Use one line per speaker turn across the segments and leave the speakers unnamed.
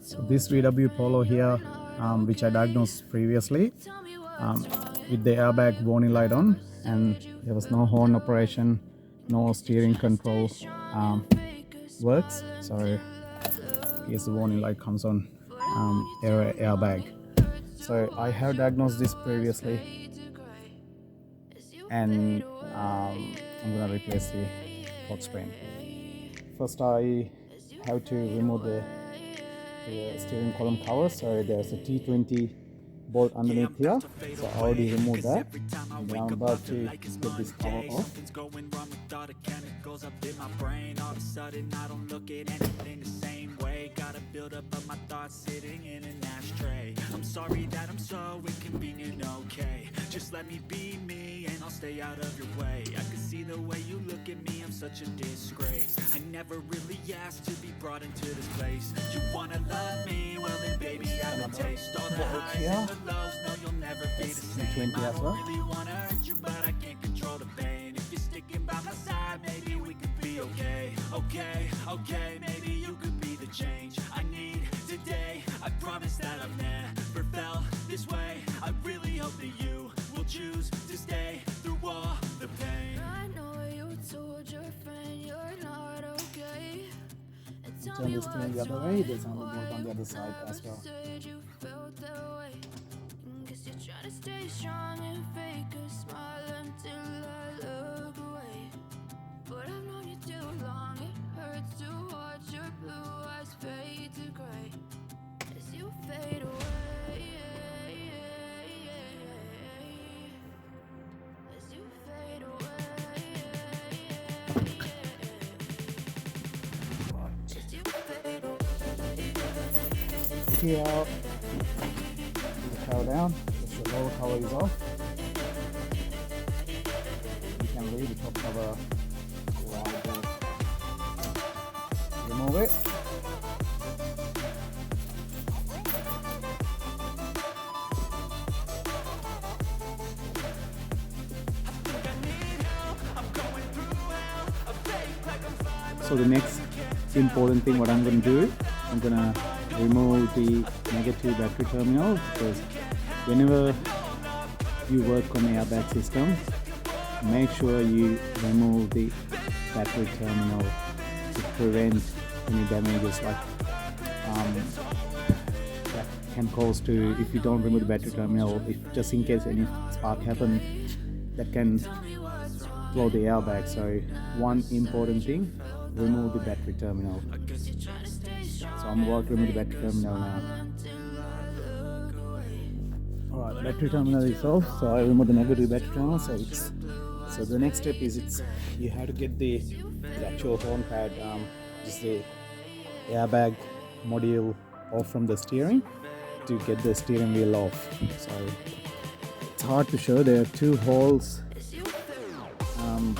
So this VW Polo here, which I diagnosed previously, with the airbag warning light on, and there was no horn operation, no steering control works. So here's the warning light comes on, airbag. So I have diagnosed this previously, and I'm gonna replace the hot screen. First I have to remove the steering column cover. So there's a T20 bolt underneath here, so I already removed that, and then I'm about to get this cover off.
Build up of my thoughts sitting in an ashtray. I'm sorry that I'm so inconvenient, okay? Just let me be me and I'll stay out of your way. I can see the way you look at me, I'm such a disgrace. I never really asked to be brought into this place. You wanna love me? Well then baby I will taste all the highs and the lows. No, you'll never be the same. I don't really wanna hurt you, but I can't control the pain. If you're sticking by my side, maybe we could be okay. Okay, maybe you could be the change I need today. I promise that I've never felt this way. I really hope that you will choose to stay through all the pain.
I know you told your friend you're not okay.
Turn this thing the other way, there's another bolt on the other side as well.
Said you felt that way. Guess you're trying to stay strong and fake a smile until I look away. But I've known you too long, it hurts to watch your blue eyes fade to gray as you fade away. As you fade away. As you fade away.
Key out, the cover down, just the lower cover is off. You can leave the top cover right there. Remove it. So the next important thing what I'm going to do, I'm going to remove the negative battery terminal, because whenever you work on the airbag system, make sure you remove the battery terminal to prevent any damages like that can cause to, if you don't remove the battery terminal, if just in case any spark happen, that can blow the airbag. So one important thing, remove the battery terminal. So I'm about to remove the battery terminal now. Alright, battery terminal is off, so I remove the negative battery terminal. So the next step is you have to get the actual horn pad, just the airbag module off from the steering to get the steering wheel off. So it's hard to show. There are two holes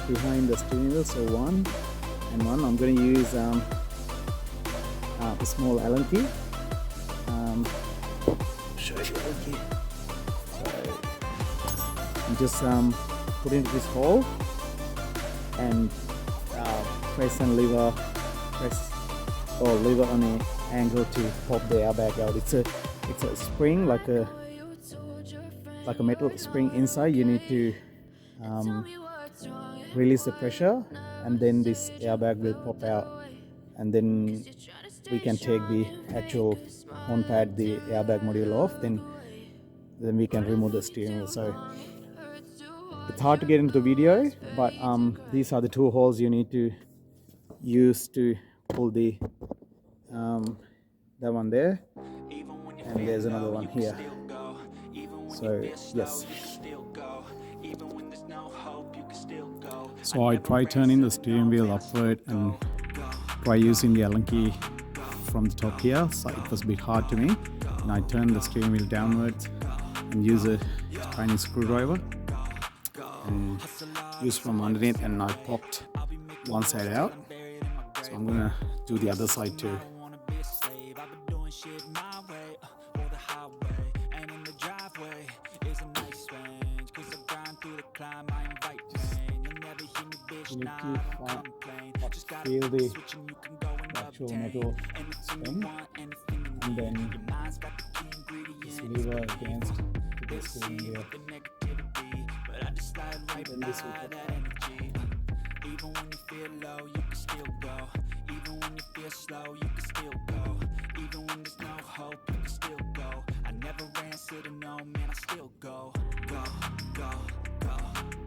behind the steering wheel, so one and one. I'm going to use a small Allen key. Show you Allen key. So you just put into this hole and press and lever, lever on the angle to pop the airbag out. It's a spring, like a metal spring inside. You need to release the pressure, and then this airbag will pop out, and then we can take the actual horn pad, the airbag module off, then we can remove the steering wheel. So it's hard to get into the video, but these are the two holes you need to use to pull the that one there, and there's another one here. So yes. So I try turning the steering wheel upward and try using the Allen key from the top here. So it was a bit hard to me, and I turned the steering wheel downwards and use a tiny screwdriver and use from underneath, and I popped one side out. So I'm gonna do the other side too. You need to feel the actual metal spring and then this lever against the steering wheel. Then this will pop out.
Even when you feel low, you can still go. Even when you feel slow, you can still go. Even when there's no hope, you can still go. I never answer to no, man, I still go. Go, go, go,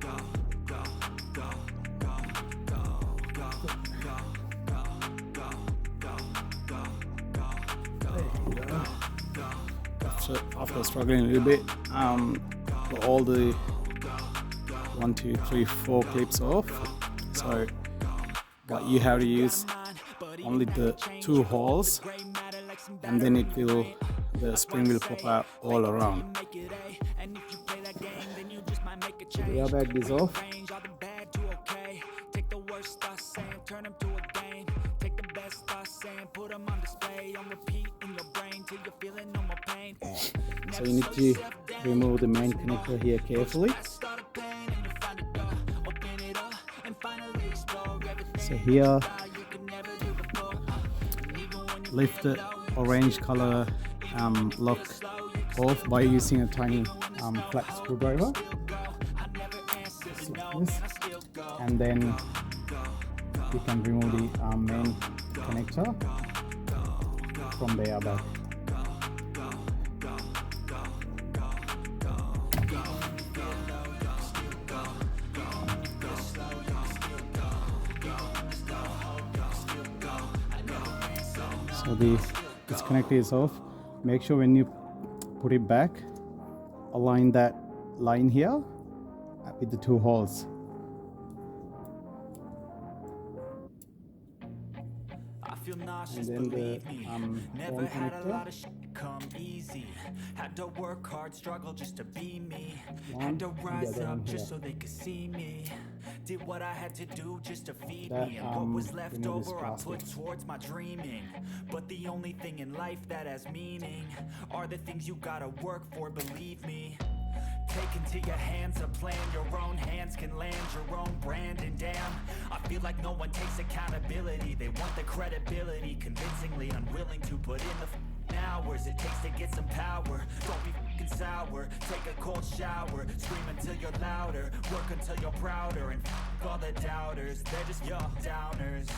go, go, go, go, go, go, go, go, go, go, go, go, go.
After struggling a little bit, got all the 1, 2, 3, 4 clips off. So, but you have to use only the 2 holes, and then the spring will pop out all around. So the airbag is off.
Take the worst thoughts saying, turn them to a game. Take the best thoughts saying, put them on display. On repeat in your brain till you're feeling no more pain.
So you need to remove the main connector here carefully. So here, lift the orange color lock off by using a tiny flat screwdriver. This. And then you can remove the main connector from the airbag. So this connector is off. Make sure when you put it back, align that line here with the 2 holes. And then the
Never had a lot
connector.
of shit come easy. Had to work hard, struggle just to be me.
One,
Had to
and the
rise
other one
up just
here.
so they could see me. Did what I had to do just to feed
That,
me. And what was left
remove this
over I put
plastic.
towards my dreaming. But the only thing in life that has meaning are the things you gotta work for, believe me. Take into your hands a plan, your own hands can land your own brand. And damn, I feel like no one takes accountability. They want the credibility, convincingly unwilling to put in the hours it takes to get some power. Don't be fucking sour, take a cold shower. Scream until you're louder, work until you're prouder. And all the doubters, they're just your downers.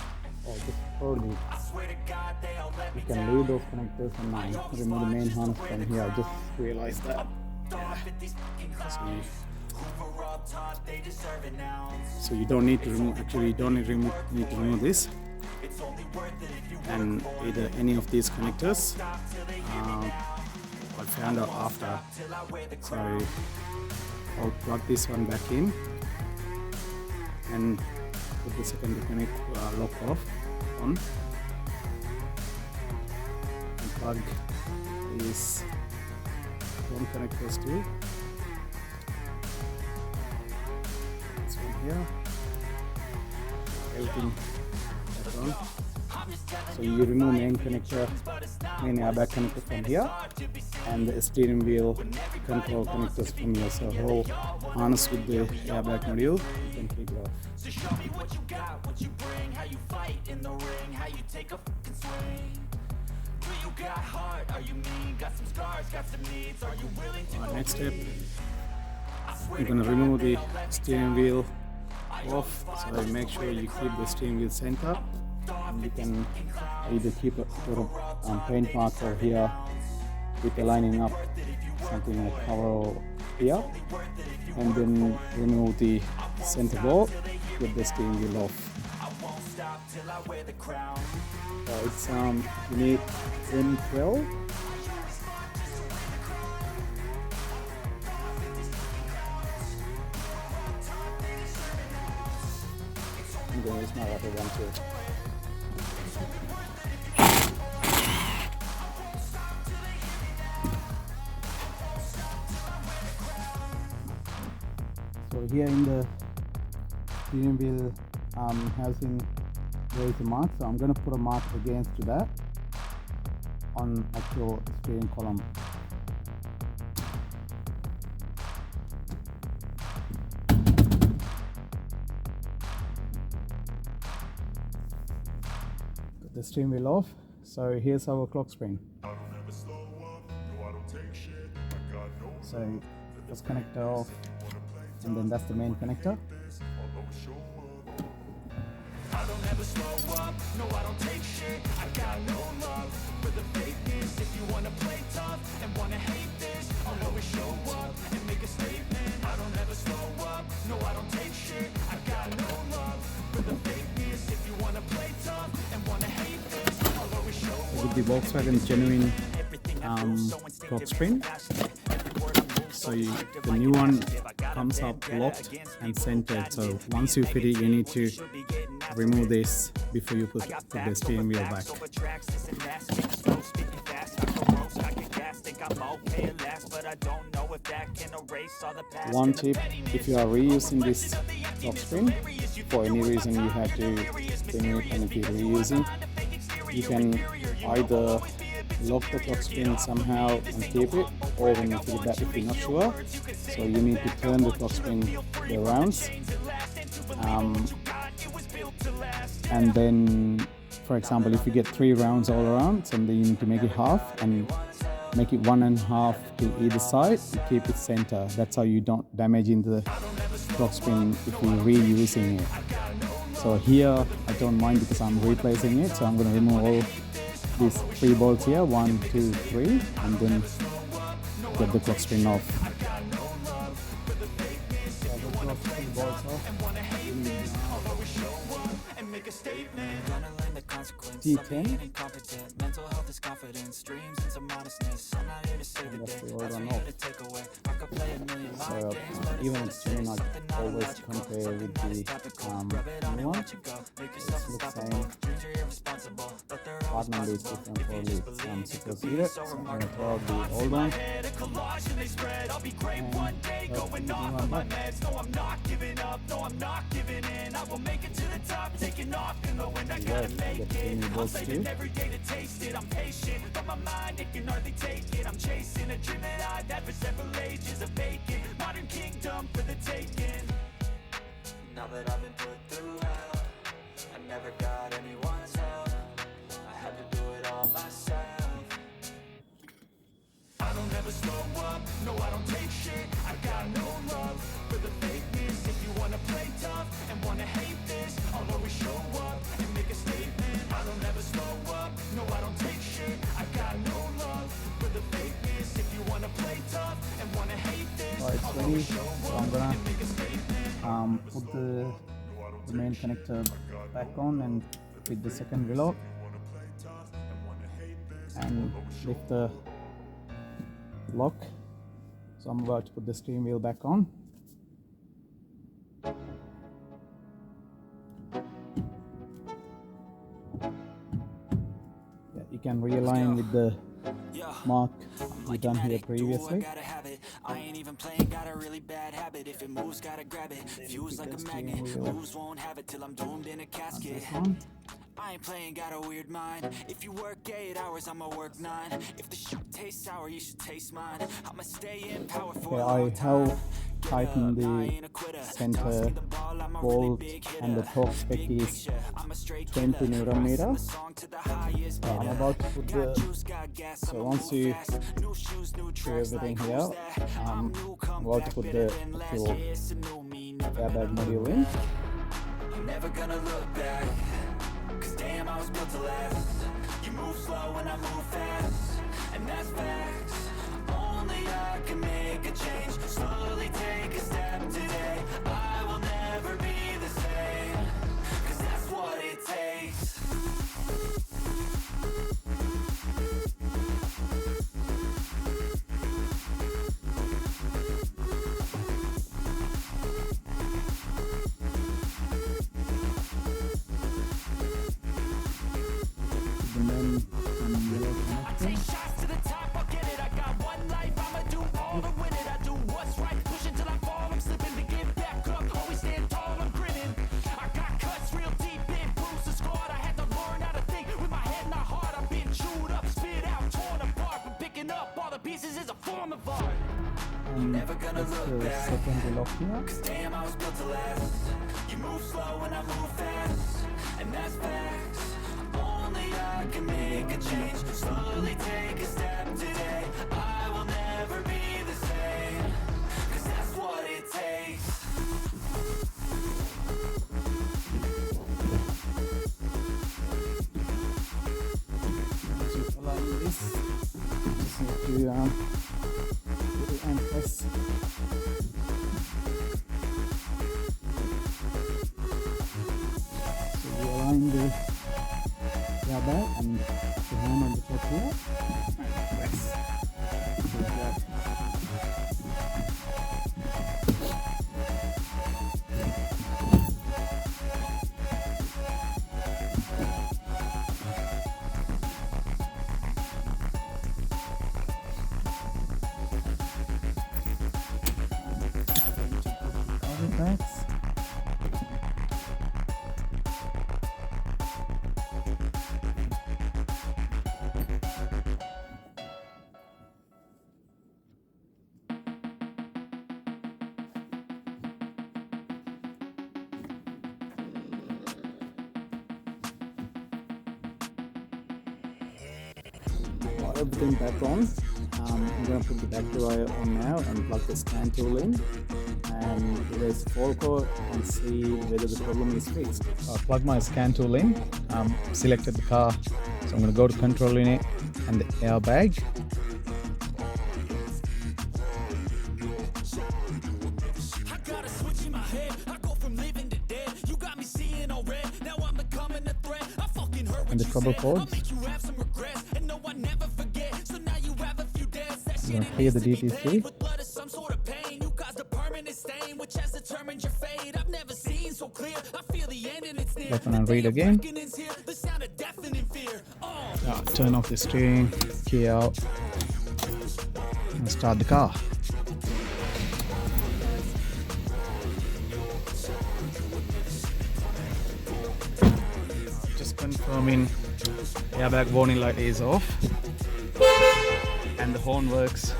Oh, just holding.
I swear to God, they all let me
You can leave those connectors and now remove the main harness from here. I just realized that. So you don't need to remove. Actually, you don't need to remove this, and either any of these connectors. I found out after. So I'll plug this one back in and put the secondary lock off on, and plug these 1 connectors too. This one here. Everything back on. So you remove main airbag connector from here, and the steering wheel control connectors from here. So whole harness with the airbag module, you can take it off.
So show me what you got, what you bring, how you fight in the ring, how you take a fucking swing. Do you got heart? Are you mean? Got some scars, got some needs. Are you willing to go
Next step,
swear
you're
to
gonna
God,
remove
they
the
all let me
steering
down.
wheel off. So make sure you keep the steering wheel center, and you can either keep a sort of paint marker here with aligning up something like cover here, and then remove the center bolt, get the steering wheel off.
I won't stop till I wear the crown.
So it's you need 10-12. I'm going to use my rubber one too. So here in the steering wheel housing, there is a mark, so I'm going to put a mark against that on actual steering column. Got the steering wheel off, so here's our clock spring. So first connector off, and then that's the main connector.
I don't ever slow up, no I don't take shit. I got no love for the fakeness. If you wanna play tough and wanna hate this, I'll always show up and make a statement. I don't ever slow up, no I don't take shit. I got no love for the fakeness. If you wanna play tough and wanna hate this, I'll always show up.
With the Volkswagen genuine torque spring. So the new one comes up locked and centered. So once you fit it, you need to remove this before you put the steering wheel back. One tip, if you are reusing this lock spring, for any reason you have to remove it, and if you're reusing, you can either lock the clock spring somehow and keep it, or when you fit it back if you're not sure. So you need to turn the clock spring the rounds, and then, for example, if you get 3 rounds all around, so then you need to make it half and make it 1 1/2 to either side and keep it center. That's how you don't damage into the clock spring if you're reusing it. So here I don't mind because I'm replacing it, so I'm going to remove all these 3 bolts here, 1, 2, 3, and then get the clock spring off. T10.
Mental health is confidence, dreams and some modestness. I'm not here to save the day, that's me here to take away. I could play a million mind games, but
Even it's not always compare with the new one. It looks same. Part number is different for the super seated. So I'm going to throw out the old one.
I'll be great one day, going off of my meds. No, I'm not giving up, no, I'm not giving in. I will make it to the top, taking off in the wind. I gotta make it. I'm saving every day to taste it. I'm patient, but my mind, it can hardly take it. I'm chasing a dream that I've had for several ages of vacant. Modern kingdom for the taking. Now that I've been put through hell, I never got anyone's help. I had to do it all myself. I don't ever slow up, no I don't take shit. I got no love for the fakeness. If you wanna play tough and wanna hate this, I'll always show up and make a statement. I don't ever slow up, no I don't take shit. I got no love for the fakeness. If you wanna play tough and wanna hate this,
It's
I'll
ready,
always show
so
up
I'm gonna
and make a statement.
put the main connector back on and with the second reload and lift the lock. So I'm about to put the steering wheel back on. Yeah, you can realign with the mark we done here previously.
I ain't even playing, got a really bad habit. If it moves, gotta grab it. Fuse like a magnet. Lose, won't have it till I'm doomed in a casket. I ain't playing, got a weird mind. If you work 8 hours, I'ma work 9. If the shit tastes sour, you should taste mine. I'ma stay in power for a long
I
time.
have tightened the center bolt and the torque spec is 20 Newton meter. I'm about to put the, so once you do everything here, I'm about to put the actual airbag module in.
I'm never gonna look back, cause damn I was built to last. You move slow and I move fast, and that's facts. Only I can make a change, slowly take a step today. I will never be the same, cause that's what it takes. I take shots to the top, I'll get it. I got one life, I'ma do all to win it. I do what's right, push until I fall. I'm slipping to get back up, always stand tall, I'm grinning. I got cuts real deep in, bruised and scarred. I had to learn how to think with my head, not heart. I've been chewed up, spit out, torn apart. But picking up all the pieces is a form of art. I'm never gonna look back, cause damn I was built to last. You move slow and I move fast, and that's facts. Only I can make a change, slowly take a step
this. Just need to put it and press. So we align the airbag and the hand on the top here and press. Like that. Bags. Got everything back on. I'm going to put the battery wire on now and plug the scan tool in and erase the fault code and see whether the problem is fixed. I plugged my scan tool in, selected the car, so I'm going to go to control unit and the airbag. And the trouble codes. I'm going to clear the DTC. Button and read again. Turn off the steering, key out, and start the car. Just confirming airbag warning light is off and the horn works.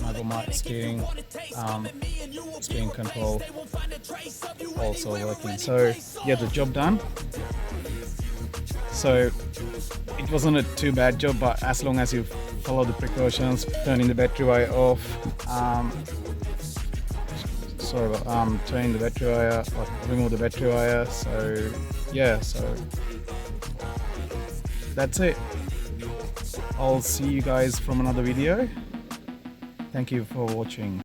I got my steering control also working. So yeah, the job done. So it wasn't a too bad job, but as long as you follow the precautions, turning the battery wire off, turning the battery wire, remove the battery wire. So yeah, so that's it. I'll see you guys from another video. Thank you for watching.